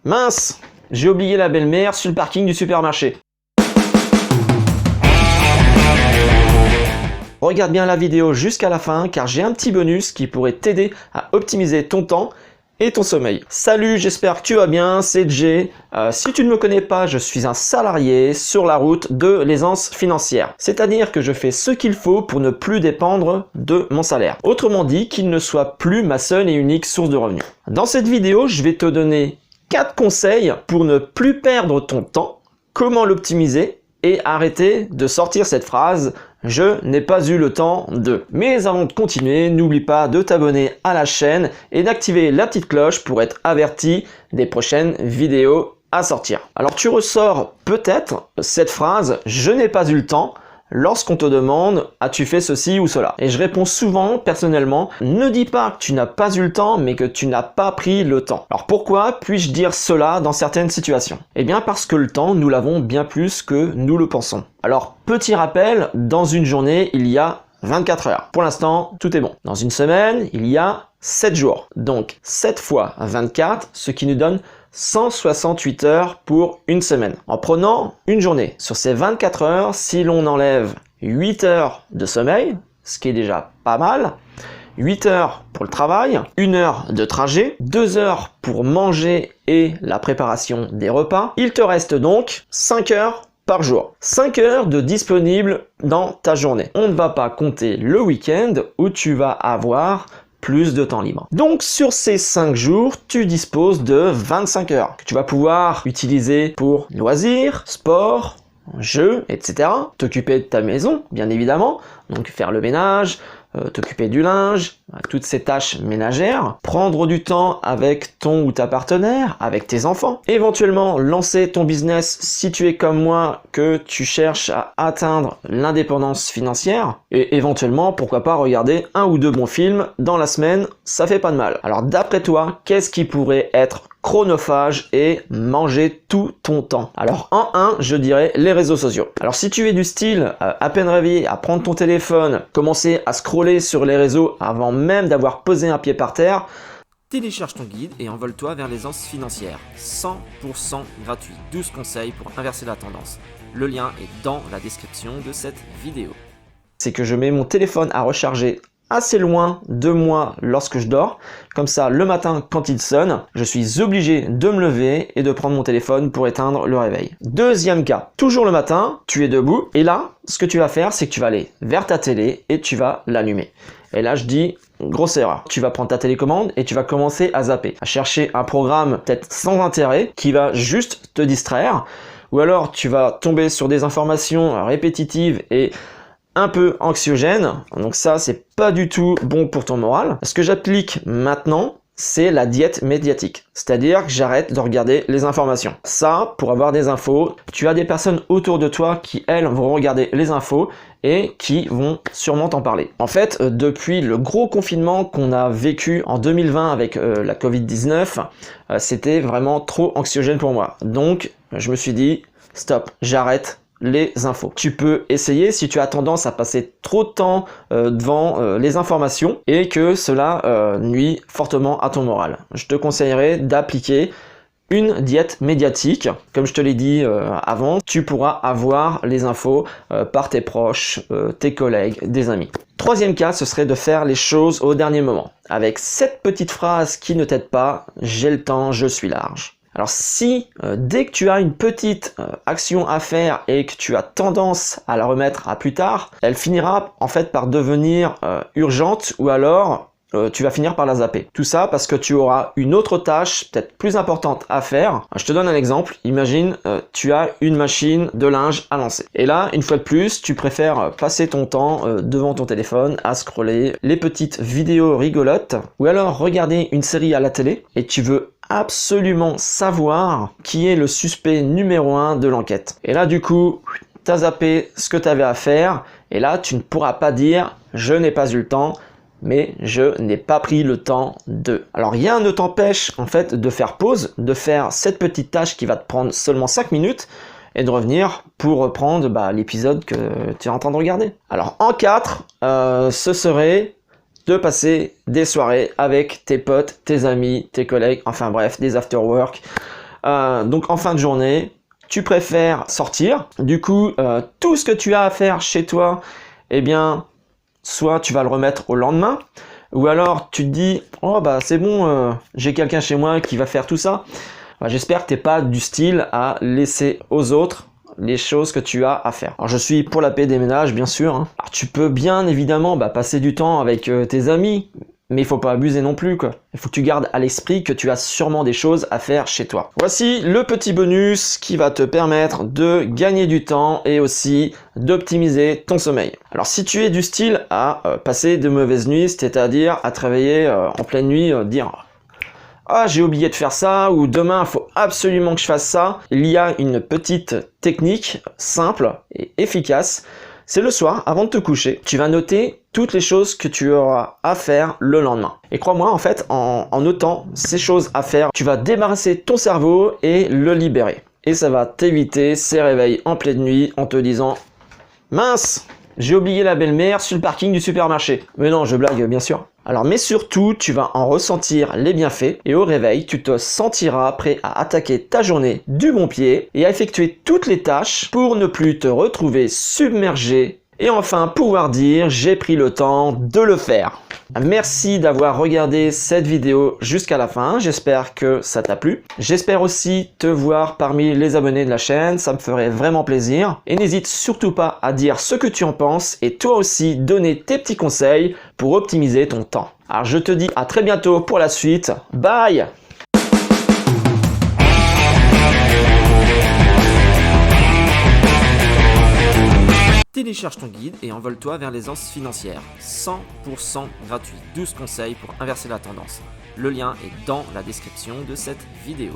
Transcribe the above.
Mince, j'ai oublié la belle-mère sur le parking du supermarché. Regarde bien la vidéo jusqu'à la fin car j'ai un petit bonus qui pourrait t'aider à optimiser ton temps et ton sommeil. Salut, j'espère que tu vas bien, c'est Jay. Si tu ne me connais pas, je suis un salarié sur la route de l'aisance financière. C'est-à-dire que je fais ce qu'il faut pour ne plus dépendre de mon salaire. Autrement dit, qu'il ne soit plus ma seule et unique source de revenus. Dans cette vidéo, je vais te donner 4 conseils pour ne plus perdre ton temps, comment l'optimiser et arrêter de sortir cette phrase « Je n'ai pas eu le temps de ». Mais avant de continuer, n'oublie pas de t'abonner à la chaîne et d'activer la petite cloche pour être averti des prochaines vidéos à sortir. Alors tu ressors peut-être cette phrase « Je n'ai pas eu le temps » lorsqu'on te demande « As-tu fait ceci ou cela ?» Et je réponds souvent, personnellement, ne dis pas que tu n'as pas eu le temps, mais que tu n'as pas pris le temps. Alors pourquoi puis-je dire cela dans certaines situations? Eh bien parce que le temps, nous l'avons bien plus que nous le pensons. Alors petit rappel, dans une journée, il y a 24 heures. Pour l'instant, tout est bon. Dans une semaine, il y a 7 jours. Donc 7 fois 24, ce qui nous donne 168 heures pour une semaine. En prenant une journée, sur ces 24 heures, si l'on enlève 8 heures de sommeil, ce qui est déjà pas mal, 8 heures pour le travail, 1 heure de trajet, 2 heures pour manger et la préparation des repas, il te reste donc 5 heures par jour. 5 heures de disponible dans ta journée. On ne va pas compter le week-end où tu vas avoir plus de temps libre. Donc sur ces 5 jours, tu disposes de 25 heures que tu vas pouvoir utiliser pour loisirs, sport, jeux, etc. T'occuper de ta maison, bien évidemment, donc faire le ménage, t'occuper du linge, toutes ces tâches ménagères, prendre du temps avec ton ou ta partenaire, avec tes enfants, éventuellement lancer ton business si tu es comme moi, que tu cherches à atteindre l'indépendance financière, et éventuellement, pourquoi pas regarder 1 ou 2 bons films dans la semaine, ça fait pas de mal. Alors d'après toi, qu'est-ce qui pourrait être chronophage et manger tout ton temps? Alors en 1, je dirais les réseaux sociaux. Alors si tu es du style à peine réveillé à prendre ton téléphone, commencer à scroller sur les réseaux avant même d'avoir posé un pied par terre, télécharge ton guide et envole-toi vers l'aisance financière. 100% gratuit. 12 conseils pour inverser la tendance. Le lien est dans la description de cette vidéo. C'est que je mets mon téléphone à recharger assez loin de moi lorsque je dors. Comme ça, le matin, quand il sonne, je suis obligé de me lever et de prendre mon téléphone pour éteindre le réveil. Deuxième cas, toujours le matin, tu es debout et là, ce que tu vas faire, c'est que tu vas aller vers ta télé et tu vas l'allumer. Et là, je dis, grosse erreur. Tu vas prendre ta télécommande et tu vas commencer à zapper, à chercher un programme peut-être sans intérêt qui va juste te distraire. Ou alors, tu vas tomber sur des informations répétitives et un peu anxiogène, donc ça c'est pas du tout bon pour ton moral. Ce que j'applique maintenant, c'est la diète médiatique, c'est-à-dire que j'arrête de regarder les informations. Ça, pour avoir des infos, tu as des personnes autour de toi qui, elles, vont regarder les infos et qui vont sûrement t'en parler. En fait, depuis le gros confinement qu'on a vécu en 2020 avec la Covid-19, c'était vraiment trop anxiogène pour moi. Donc, je me suis dit, stop, j'arrête les infos. Tu peux essayer si tu as tendance à passer trop de temps devant les informations et que cela nuit fortement à ton moral. Je te conseillerais d'appliquer une diète médiatique. Comme je te l'ai dit avant, tu pourras avoir les infos par tes proches, tes collègues, des amis. Troisième cas, ce serait de faire les choses au dernier moment. Avec cette petite phrase qui ne t'aide pas, j'ai le temps, je suis large. Alors si dès que tu as une petite action à faire et que tu as tendance à la remettre à plus tard, elle finira en fait par devenir urgente ou alors tu vas finir par la zapper. Tout ça parce que tu auras une autre tâche peut-être plus importante à faire. Je te donne un exemple. Imagine tu as une machine de linge à lancer. Et là, une fois de plus, tu préfères passer ton temps devant ton téléphone à scroller les petites vidéos rigolotes ou alors regarder une série à la télé et tu veux absolument savoir qui est le suspect numéro 1 de l'enquête. Et là, du coup, tu as zappé ce que tu avais à faire et là, tu ne pourras pas dire « je n'ai pas eu le temps ». Mais je n'ai pas pris le temps de. Alors rien ne t'empêche en fait de faire pause, de faire cette petite tâche qui va te prendre seulement 5 minutes et de revenir pour reprendre l'épisode que tu es en train de regarder. Alors en 4, ce serait de passer des soirées avec tes potes, tes amis, tes collègues, enfin bref, des after-work. Donc en fin de journée, tu préfères sortir. Du coup, tout ce que tu as à faire chez toi, eh bien, soit tu vas le remettre au lendemain, ou alors tu te dis, oh bah c'est bon, j'ai quelqu'un chez moi qui va faire tout ça. Bah, j'espère que tu n'es pas du style à laisser aux autres les choses que tu as à faire. Alors je suis pour la paix des ménages, bien sûr. Hein. Alors, tu peux bien évidemment passer du temps avec tes amis, mais il faut pas abuser non plus, quoi. Il faut que tu gardes à l'esprit que tu as sûrement des choses à faire chez toi. Voici le petit bonus qui va te permettre de gagner du temps et aussi d'optimiser ton sommeil. Alors si tu es du style à passer de mauvaises nuits, c'est-à-dire à travailler en pleine nuit, dire ah, j'ai oublié de faire ça, ou demain, il faut absolument que je fasse ça. Il y a une petite technique simple et efficace. C'est le soir, avant de te coucher, tu vas noter toutes les choses que tu auras à faire le lendemain. Et crois-moi, en fait, en notant ces choses à faire, tu vas débarrasser ton cerveau et le libérer. Et ça va t'éviter ces réveils en pleine nuit en te disant « Mince, j'ai oublié la belle-mère sur le parking du supermarché. » Mais non, je blague, bien sûr. Alors, mais surtout, tu vas en ressentir les bienfaits et au réveil, tu te sentiras prêt à attaquer ta journée du bon pied et à effectuer toutes les tâches pour ne plus te retrouver submergé et enfin pouvoir dire j'ai pris le temps de le faire. Merci d'avoir regardé cette vidéo jusqu'à la fin, j'espère que ça t'a plu. J'espère aussi te voir parmi les abonnés de la chaîne, ça me ferait vraiment plaisir. Et n'hésite surtout pas à dire ce que tu en penses et toi aussi donner tes petits conseils pour optimiser ton temps. Alors je te dis à très bientôt pour la suite, bye! Télécharge ton guide et envole-toi vers l'aisance financière. 100% gratuit. 12 conseils pour inverser la tendance. Le lien est dans la description de cette vidéo.